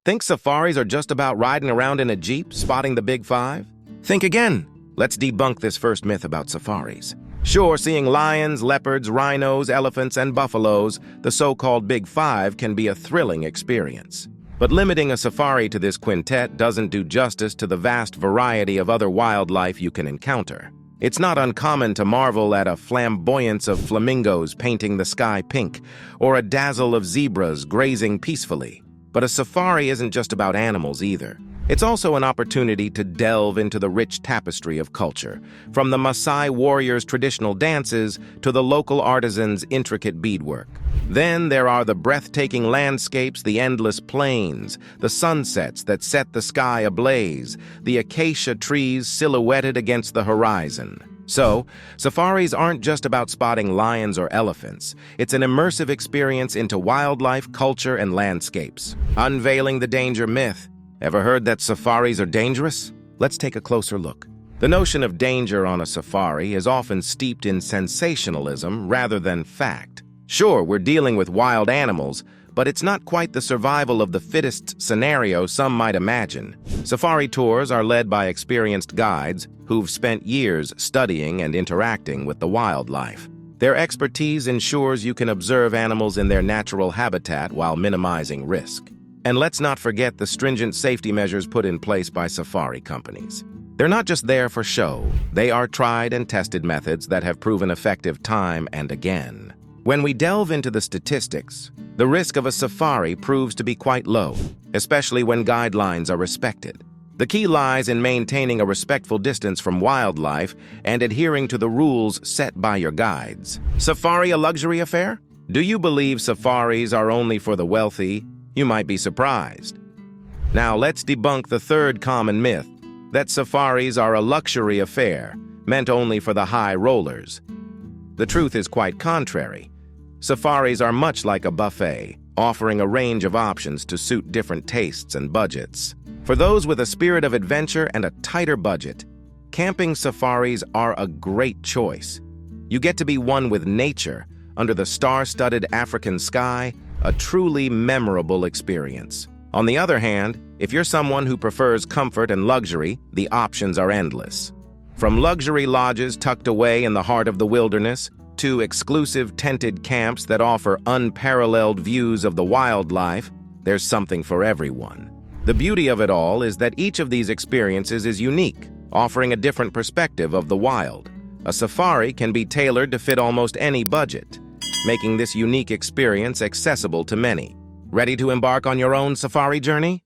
Think safaris are just about riding around in a jeep, spotting the big five? Think again. Let's debunk this first myth about safaris. Sure, seeing lions, leopards, rhinos, elephants, and buffaloes, the so-called Big Five, can be a thrilling experience. But limiting a safari to this quintet doesn't do justice to the vast variety of other wildlife you can encounter. It's not uncommon to marvel at a flamboyance of flamingos painting the sky pink, or a dazzle of zebras grazing peacefully. But a safari isn't just about animals either. It's also an opportunity to delve into the rich tapestry of culture, from the Maasai warriors' traditional dances to the local artisans' intricate beadwork. Then there are the breathtaking landscapes, the endless plains, the sunsets that set the sky ablaze, the acacia trees silhouetted against the horizon. So, safaris aren't just about spotting lions or elephants. It's an immersive experience into wildlife, culture, and landscapes. Unveiling the danger myth. Ever heard that safaris are dangerous? Let's take a closer look. The notion of danger on a safari is often steeped in sensationalism rather than fact. Sure, we're dealing with wild animals, but it's not quite the survival of the fittest scenario some might imagine. Safari tours are led by experienced guides who've spent years studying and interacting with the wildlife. Their expertise ensures you can observe animals in their natural habitat while minimizing risk. And let's not forget the stringent safety measures put in place by safari companies. They're not just there for show. They are tried and tested methods that have proven effective time and again. When we delve into the statistics, the risk of a safari proves to be quite low, especially when guidelines are respected. The key lies in maintaining a respectful distance from wildlife and adhering to the rules set by your guides. Safari a luxury affair? Do you believe safaris are only for the wealthy? You might be surprised. Now let's debunk the third common myth, that safaris are a luxury affair, meant only for the high rollers. The truth is quite contrary. Safaris are much like a buffet, offering a range of options to suit different tastes and budgets. For those with a spirit of adventure and a tighter budget, camping safaris are a great choice. You get to be one with nature, under the star-studded African sky, a truly memorable experience. On the other hand, if you're someone who prefers comfort and luxury, the options are endless. From luxury lodges tucked away in the heart of the wilderness, to exclusive tented camps that offer unparalleled views of the wildlife, there's something for everyone. The beauty of it all is that each of these experiences is unique, offering a different perspective of the wild. A safari can be tailored to fit almost any budget, making this unique experience accessible to many. Ready to embark on your own safari journey?